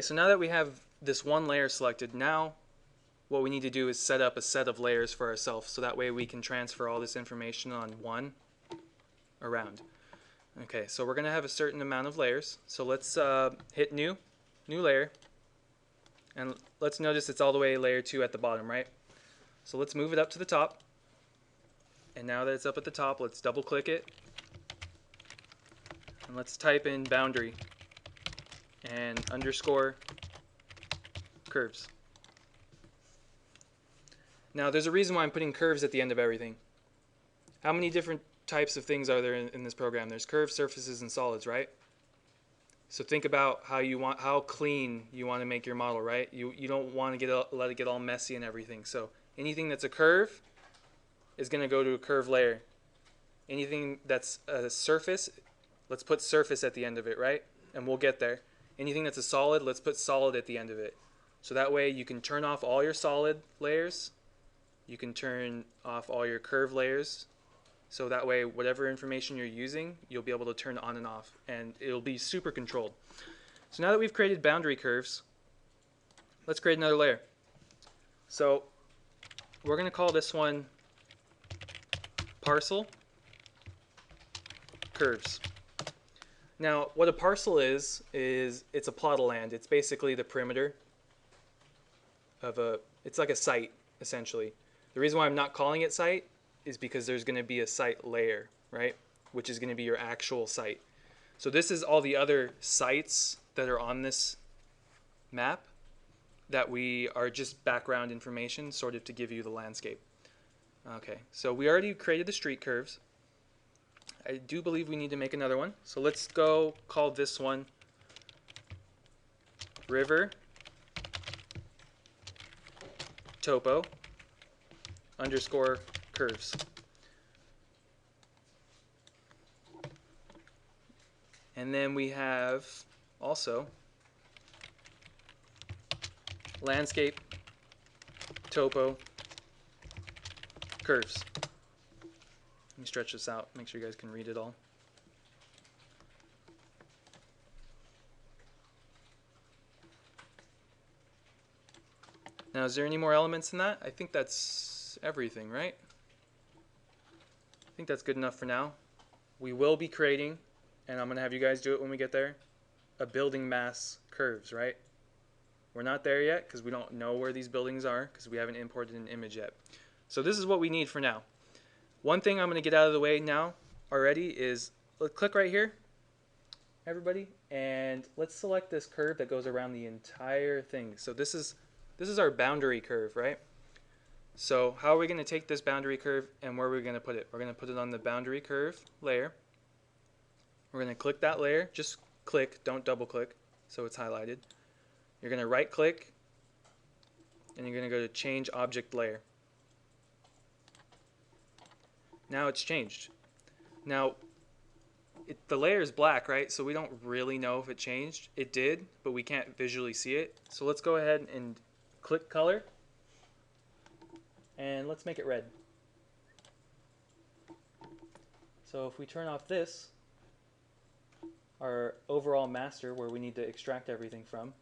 So now that we have this one layer selected, now what we need to do is set up a set of layers for ourselves, so that way we can transfer all this information on one around. Okay, so we're going to have a certain amount of layers. So let's hit new layer, and let's notice it's all the way layer 2 at the bottom, right? So let's move it up to the top, and now that it's up at the top, let's double click it, and let's type in boundary and underscore curves. Now there's a reason why I'm putting curves at the end of everything. How many different types of things are there in this program? There's curves, surfaces, and solids, right? So think about how clean you want to make your model, right? You don't want to let it get all messy and everything. So anything that's a curve is going to go to a curve layer. Anything that's a surface, let's put surface at the end of it, right? And we'll get there. Anything that's a solid, let's put solid at the end of it. So that way you can turn off all your solid layers. You can turn off all your curve layers. So that way, whatever information you're using, you'll be able to turn on and off, and it'll be super controlled. So now that we've created boundary curves, let's create another layer. So we're going to call this one Parcel Curves. Now, what a parcel is it's a plot of land. It's basically the perimeter of it's like a site, essentially. The reason why I'm not calling it site is because there's going to be a site layer, right? Which is going to be your actual site. So this is all the other sites that are on this map that we are just background information, sort of to give you the landscape. Okay, so we already created the street curves. I do believe we need to make another one. So let's go call this one River Topo underscore curves. And then we have also landscape topo curves. Let me stretch this out, make sure you guys can read it all. Now, is there any more elements in that? I think that's everything, right? I think that's good enough for now. We will be creating, and I'm going to have you guys do it when we get there, a building mass curves, right? We're not there yet because we don't know where these buildings are because we haven't imported an image yet. So this is what we need for now. One thing I'm going to get out of the way now already is, let's click right here, everybody, and let's select this curve that goes around the entire thing. So this is our boundary curve, right? So how are we going to take this boundary curve and where are we going to put it? We're going to put it on the boundary curve layer. We're going to click that layer. Just click, don't double click, so it's highlighted. You're going to right click and you're going to go to change object layer. Now it's changed. Now the layer is black, right? So we don't really know if it changed. It did, but we can't visually see it. So let's go ahead and click color and let's make it red. So if we turn off this, our overall master where we need to extract everything from,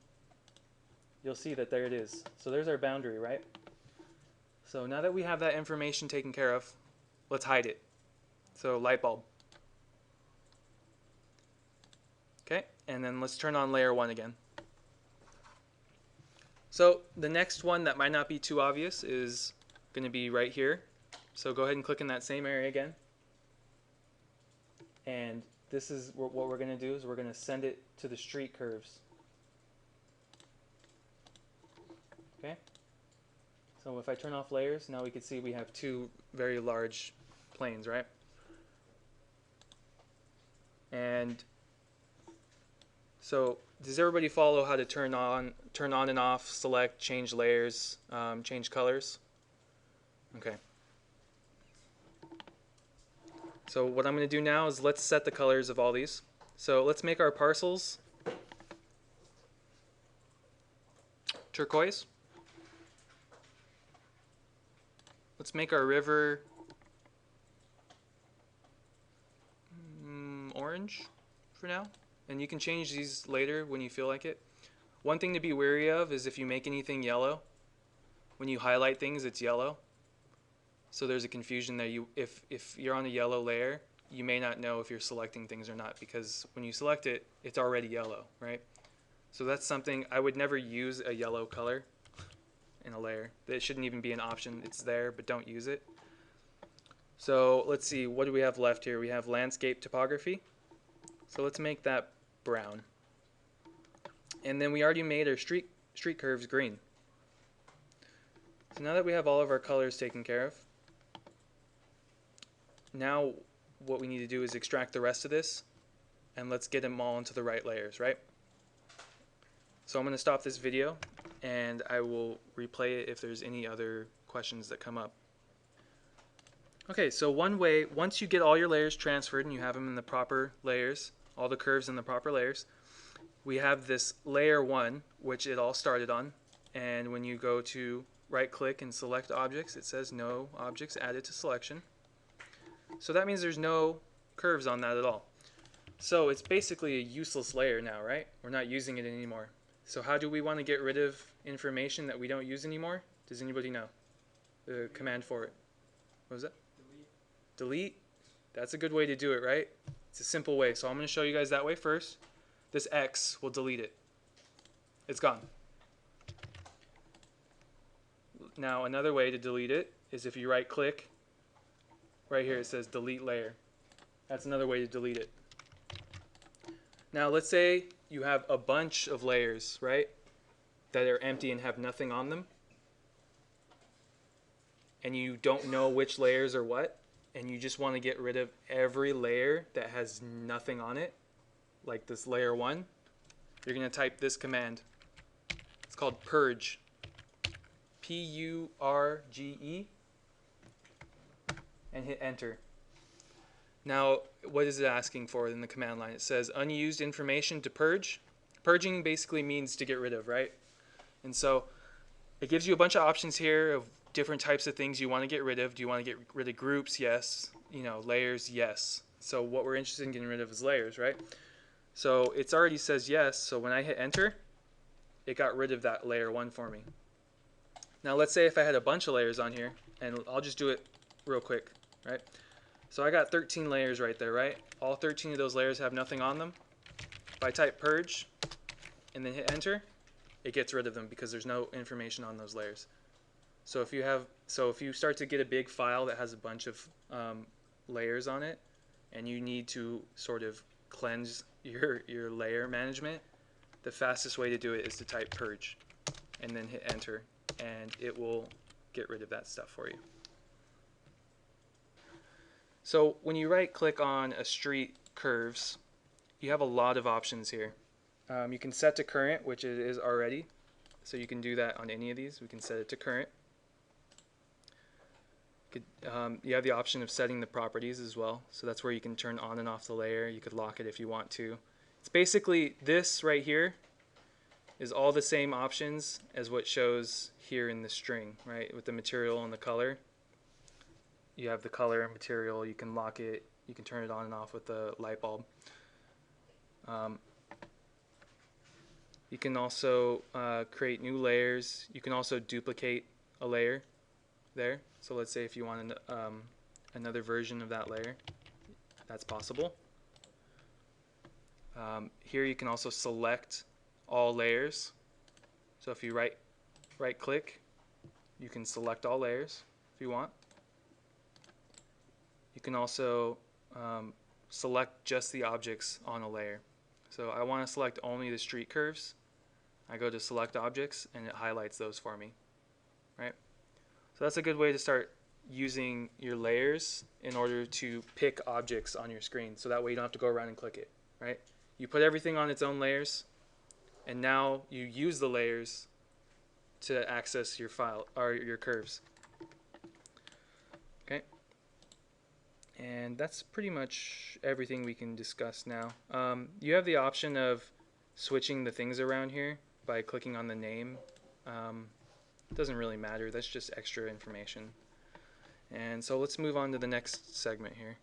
you'll see that there it is. So there's our boundary, right? So now that we have that information taken care of, let's hide it. So light bulb. Okay, and then let's turn on layer 1 again. So the next one that might not be too obvious is going to be right here. So go ahead and click in that same area again. And this is what we're going to do is we're going to send it to the street curves. Okay. So if I turn off layers, now we can see we have two very large planes, right? And so does everybody follow how to turn on and off, select, change layers, change colors? Okay. So what I'm going to do now is let's set the colors of all these. So let's make our parcels turquoise. Let's make our river orange for now. And you can change these later when you feel like it. One thing to be wary of is if you make anything yellow, when you highlight things, it's yellow. So there's a confusion there. If you're on a yellow layer, you may not know if you're selecting things or not, because when you select it, it's already yellow, right? So that's something, I would never use a yellow color in a layer. It shouldn't even be an option. It's there, but don't use it. So let's see, what do we have left here? We have landscape topography. So let's make that brown. And then we already made our street curves green. So now that we have all of our colors taken care of, now what we need to do is extract the rest of this, and let's get them all into the right layers, right? So I'm going to stop this video, and I will replay it if there's any other questions that come up. Okay, so one way, once you get all your layers transferred and you have them in the proper layers, all the curves in the proper layers, we have this layer 1, which it all started on, and when you go to right click and select objects, it says no objects added to selection. So that means there's no curves on that at all. So it's basically a useless layer now, right? We're not using it anymore. So how do we want to get rid of information that we don't use anymore? Does anybody know the command for it? What was that? Delete. That's a good way to do it, right? It's a simple way. So I'm going to show you guys that way first. This X will delete it. It's gone. Now another way to delete it is if you right click, right here it says delete layer. That's another way to delete it. Now let's say you have a bunch of layers, right, that are empty and have nothing on them, and you don't know which layers are what, and you just want to get rid of every layer that has nothing on it, like this layer 1, you're going to type this command. It's called purge. P-U-R-G-E, and hit enter. Now, what is it asking for in the command line? It says unused information to purge. Purging basically means to get rid of, right? And so it gives you a bunch of options here of different types of things you want to get rid of. Do you want to get rid of groups? Yes. You know, layers? Yes. So what we're interested in getting rid of is layers, right? So it's already says yes. So when I hit enter, it got rid of that layer 1 for me. Now let's say if I had a bunch of layers on here, and I'll just do it real quick, right? So I got 13 layers right there, right? All 13 of those layers have nothing on them. If I type purge and then hit enter, it gets rid of them because there's no information on those layers. So if you start to get a big file that has a bunch of layers on it, and you need to sort of cleanse your layer management, the fastest way to do it is to type purge and then hit enter, and it will get rid of that stuff for you. So when you right click on a street curves, you have a lot of options here. You can set to current, which it is already, so you can do that on any of these. We can set it to current. You have the option of setting the properties as well, so that's where you can turn on and off the layer. You could lock it if you want to. It's basically this right here is all the same options as what shows here in the string, right, with the material and the color. You have the color and material, you can lock it, you can turn it on and off with the light bulb. You can also create new layers. You can also duplicate a layer there. So let's say if you want another version of that layer, that's possible. Here you can also select all layers. So if you right click, you can select all layers if you want. You can also select just the objects on a layer. So I want to select only the street curves. I go to select objects and it highlights those for me, right? So that's a good way to start using your layers in order to pick objects on your screen, so that way you don't have to go around and click it, right? You put everything on its own layers, and now you use the layers to access your file or your curves. Okay, and that's pretty much everything we can discuss now. You have the option of switching the things around here by clicking on the name. It doesn't really matter, that's just extra information. And so let's move on to the next segment here.